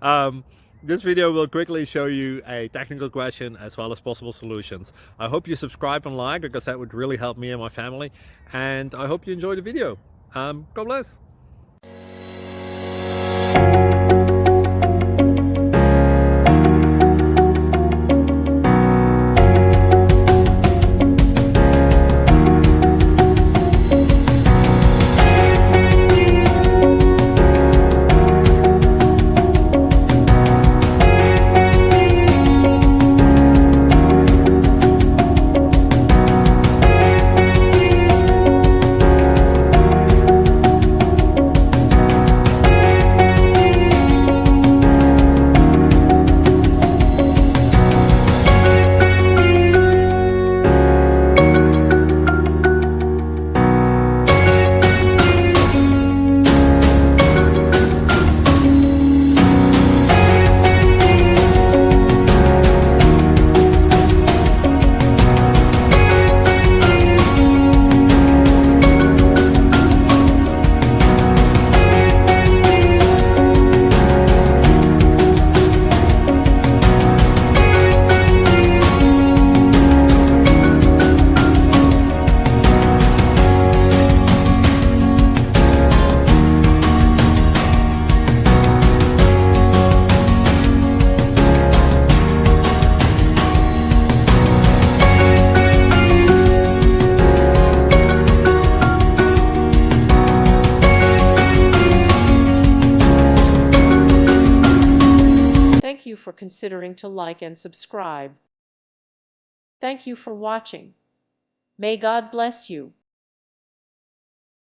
um, this video will quickly show you a technical question as well as possible solutions. I hope you subscribe and like, because that would really help me and my family. And I hope you enjoy the video. God bless. Thank you for considering to like and subscribe. Thank you for watching. May God bless you.